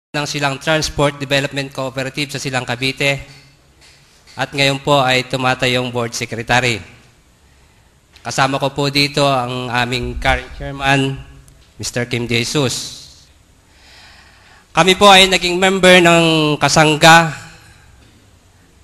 ng Silang Transport Development Cooperative sa Silang Cavite at ngayon po ay tumatayong Board Secretary. Kasama ko po dito ang aming current chairman, Mr. Kim De Jesus. Kami po ay naging member ng Kasangga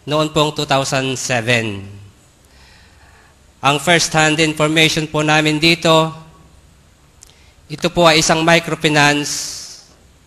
noon pong 2007. Ang first-hand information po namin dito, ito po ay isang microfinance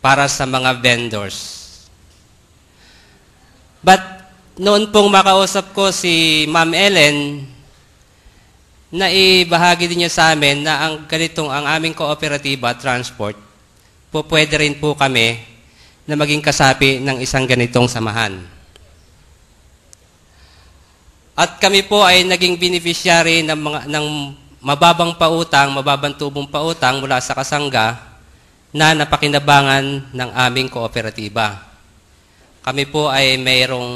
para sa mga vendors. But noon pong makausap ko si Ma'am Ellen, naibahagi din niya sa amin na ang aming kooperatiba, transport, po pwede rin po kami na maging kasapi ng isang ganitong samahan. At kami po ay naging beneficiary ng mababang tubong pautang mula sa Kasangga na napakinabangan ng aming kooperatiba. Kami po ay mayroong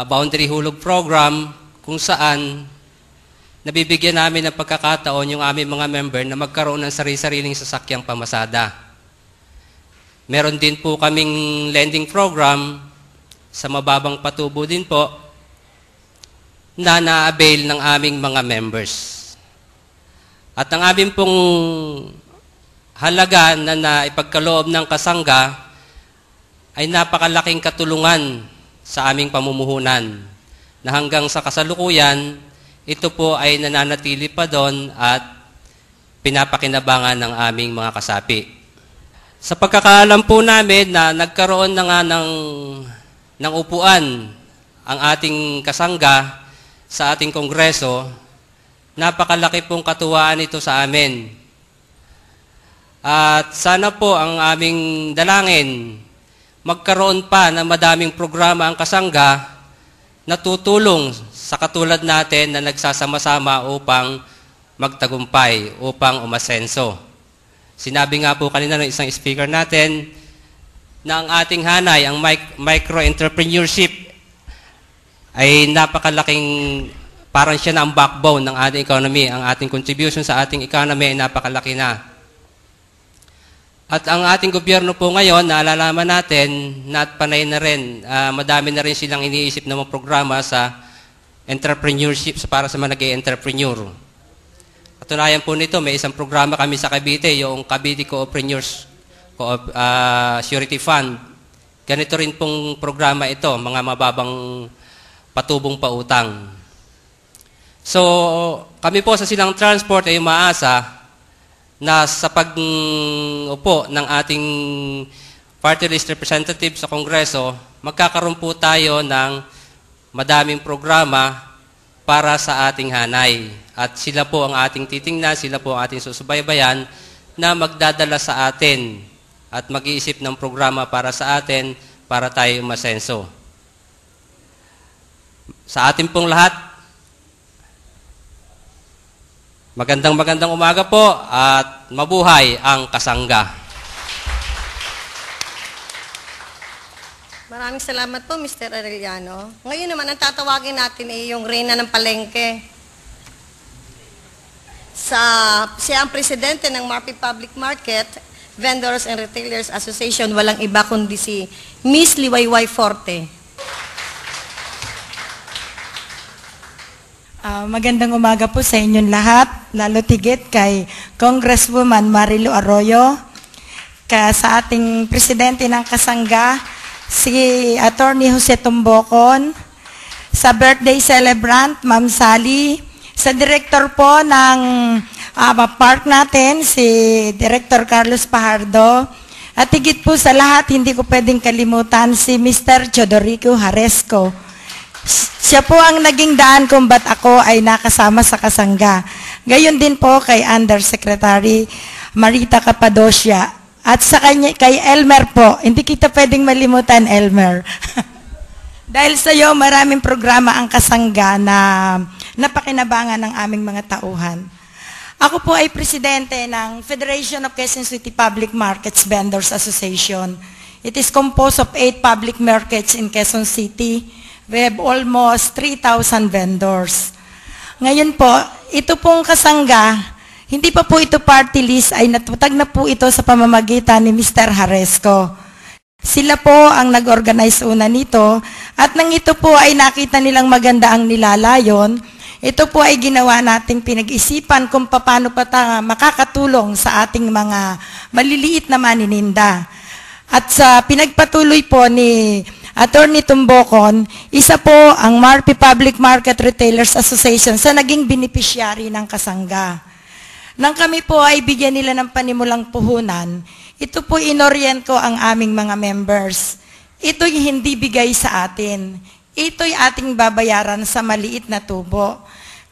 boundary hulog program kung saan nabibigyan namin ng pagkakataon yung aming mga member na magkaroon ng sarili-sariling sasakyang pamasada. Meron din po kaming lending program sa mababang patubo din po na na-avail ng aming mga members. At ang aming pong halaga na ipagkaloob ng Kasangga ay napakalaking katulungan sa aming pamumuhunan na hanggang sa kasalukuyan, ito po ay nananatili pa doon at pinapakinabangan ng aming mga kasapi. Sa pagkakaalam po namin na nagkaroon na nga ng upuan ang ating Kasangga sa ating Kongreso, napakalaki pong katuwaan ito sa amin. At sana po ang aming dalangin, magkaroon pa ng madaming programa ang Kasangga na tutulong sa katulad natin na nagsasama-sama upang magtagumpay, upang umasenso. Sinabi nga po kanina ng isang speaker natin na ang ating hanay, ang micro-entrepreneurship, ay napakalaking, parang siya na ang backbone ng ating economy. Ang ating contribution sa ating economy ay napakalaki na. At ang ating gobyerno po ngayon, naalalaman natin na panay na rin, madami na rin silang iniisip na mga programa sa entrepreneurship para sa mga nag-i-entrepreneur. Katunayan po nito, may isang programa kami sa Cavite, yung Cavite Co-Preneurs Surety Fund. Ganito rin pong programa ito, mga mababang patubong pautang. So, kami po sa Silang Transport ay umaasa na sa pag-upo ng ating party list representative sa Kongreso, magkakaroon po tayo ng madaming programa para sa ating hanay. At sila po ang ating titingnan, sila po ang ating susubaybayan na magdadala sa atin at mag-iisip ng programa para sa atin para tayo umasenso. Sa atin pong lahat, magandang umaga po at mabuhay ang Kasangga. Maraming salamat po, Mr. Arellano. Ngayon naman, ang tatawagin natin ay yung Reyna ng Palengke. Siya ang presidente ng Marpi Public Market, Vendors and Retailers Association, walang iba kundi si Miss Liwayway Forte. Magandang umaga po sa inyong lahat, lalo tigit kay Congresswoman Marilu Arroyo, sa ating presidente ng Kasangga, si Attorney Jose Tumbocon, sa birthday celebrant, Ma'am Sally, sa director po ng park natin, si Director Carlos Pajardo, at higit po sa lahat, hindi ko pwedeng kalimutan si Mr. Chodorico Haresco. Siya po ang naging daan kung ba't ako ay nakasama sa Kasangga. Gayon din po kay Undersecretary Marita Capadocia. At sa kay Elmer po, hindi kita pwedeng malimutan, Elmer. Dahil sa iyo, maraming programa ang Kasangga na napakinabangan ng aming mga tauhan. Ako po ay presidente ng Federation of Quezon City Public Markets Vendors Association. It is composed of 8 public markets in Quezon City. We have almost 3,000 vendors. Ngayon po, ito pong Kasangga, Hindi pa po ito party list, ay natutag na po ito sa pamamagitan ni Mr. Haresco. Sila po ang nag-organize una nito at nang ito po ay nakita nilang maganda ang nilalayon, ito po ay ginawa nating pinag-isipan kung paano pa makakatulong sa ating mga maliliit na manininda. At sa pinagpatuloy po ni Attorney Tumbocon, isa po ang MARPI Public Market Retailers Association sa naging beneficiary ng kasangga. Nang kami po ay bigyan nila ng panimulang puhunan, ito po inorient ko ang aming mga members. Ito'y hindi bigay sa atin. Ito'y ating babayaran sa maliit na tubo.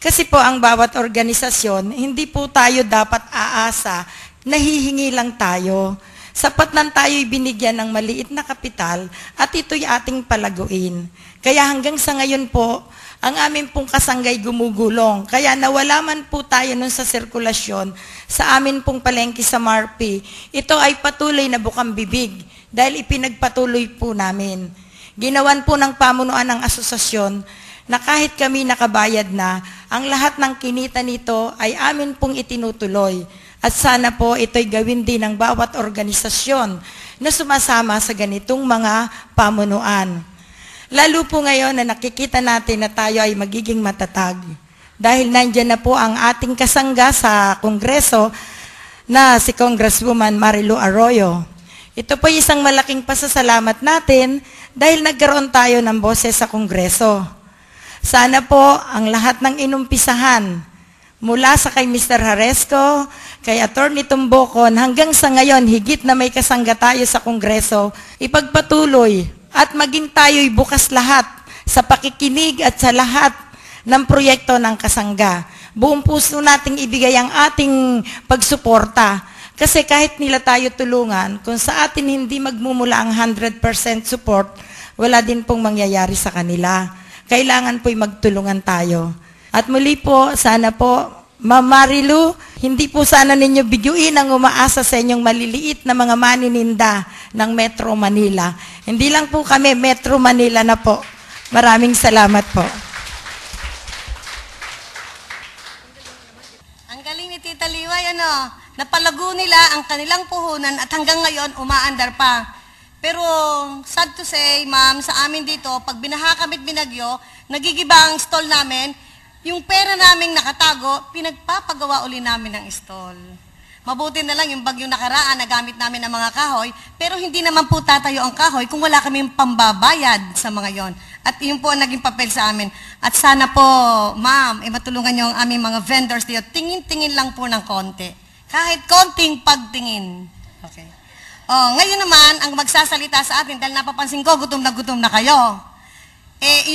Kasi po ang bawat organisasyon, hindi po tayo dapat aasa, nahihingi lang tayo. Sapat lang tayo'y binigyan ng maliit na kapital at ito'y ating palaguin. Kaya hanggang sa ngayon po, ang aming pong kasanggay gumugulong. Kaya nawala man po tayo nun sa sirkulasyon, sa amin pong palengke sa MARPI, ito ay patuloy na bukang bibig dahil ipinagpatuloy po namin. Ginawan po ng pamunuan ng asosasyon na kahit kami nakabayad na, ang lahat ng kinita nito ay amin pong itinutuloy. At sana po ito'y gawin din ng bawat organisasyon na sumasama sa ganitong mga pamunuan. Lalo po ngayon na nakikita natin na tayo ay magiging matatag. Dahil nandyan na po ang ating kasangga sa Kongreso na si Congresswoman Marilu Arroyo. Ito po isang malaking pasasalamat natin dahil nagkaroon tayo ng boses sa Kongreso. Sana po ang lahat ng inumpisahan mula sa kay Mr. Haresco, kay Attorney Tumbocon, hanggang sa ngayon, higit na may kasangga tayo sa Kongreso, ipagpatuloy at maging tayo'y bukas lahat sa pakikinig at sa lahat ng proyekto ng kasangga. Buong puso nating ibigay ang ating pagsuporta. Kasi kahit nila tayo tulungan, kung sa atin hindi magmumula ang 100% support, wala din pong mangyayari sa kanila. Kailangan po'y magtulungan tayo. At muli po, sana po, Ma'am Marilu, hindi po sana ninyo biguin ang umaasa sa inyong maliliit na mga manininda ng Metro Manila. Hindi lang po kami, Metro Manila na po. Maraming salamat po. Ang galing ni Tita Liway, napalago nila ang kanilang puhunan at hanggang ngayon umaandar pa. Pero sad to say, ma'am, sa amin dito, pag binaha kami't binagyo, nagigiba ang stall namin, yung pera naming nakatago, pinagpapagawa uli namin ng stall. Mabuti na lang yung bagyong nakaraan, nagamit namin ang mga kahoy, pero hindi naman po tatayo ang kahoy kung wala kaming pambabayad sa mga yon. At yun po ang naging papel sa amin. At sana po, ma'am, matulungan nyo ang aming mga vendors dito. Tingin-tingin lang po ng konti. Kahit konting pagtingin. Okay. Ngayon naman, ang magsasalita sa atin, dahil napapansin ko, gutom na kayo.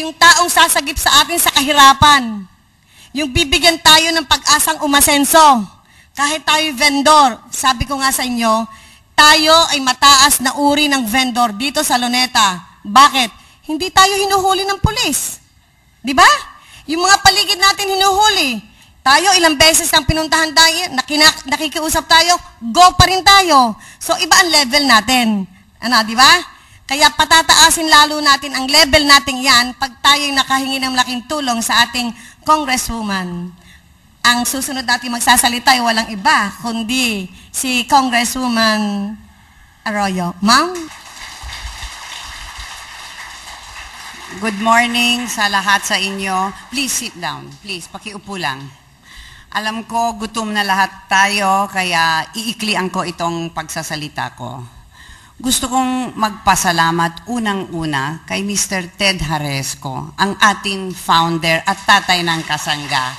Yung taong sasagip sa atin sa kahirapan, yung bibigyan tayo ng pag-asang umasenso, kahit tayo vendor, sabi ko nga sa inyo, tayo ay mataas na uri ng vendor dito sa Luneta. Bakit? Hindi tayo hinuhuli ng pulis. Di ba? Yung mga paligid natin hinuhuli. Tayo, ilang beses nang pinuntahan tayo, nakikiusap tayo, go pa rin tayo. So, iba ang level natin. Di ba? Kaya patataasin lalo natin ang level natin yan pag tayo'y nakahingi ng malaking tulong sa ating Congresswoman. Ang susunod natin magsasalita ay walang iba, kundi si Congresswoman Arroyo. Ma'am? Good morning sa lahat sa inyo. Please sit down. Please, pakiupo lang. Alam ko, gutom na lahat tayo, kaya iiklian ko itong pagsasalita ko. Gusto kong magpasalamat unang-una kay Mr. Ted Haresco, ang ating founder at tatay ng kasangga.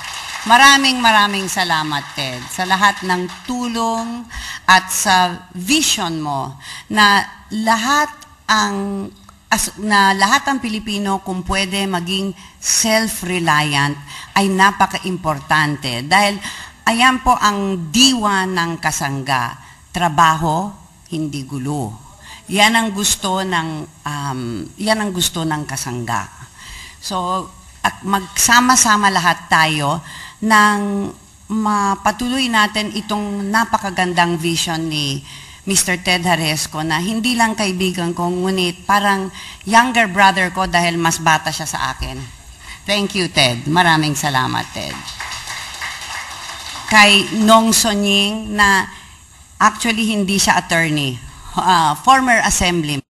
Maraming salamat, Ted, sa lahat ng tulong at sa vision mo na lahat ang Pilipino kung pwede maging self-reliant ay napaka-importante dahil ayan po ang diwa ng kasangga. Trabaho, hindi gulo. Yan ang gusto ng kasangga. So, at magsama-sama lahat tayo nang mapatuloy natin itong napakagandang vision ni Mr. Ted Haresco na hindi lang kaibigan ko, ngunit parang younger brother ko dahil mas bata siya sa akin. Thank you, Ted. Maraming salamat, Ted. Kay Nong Sonying na actually hindi siya attorney, former assemblyman.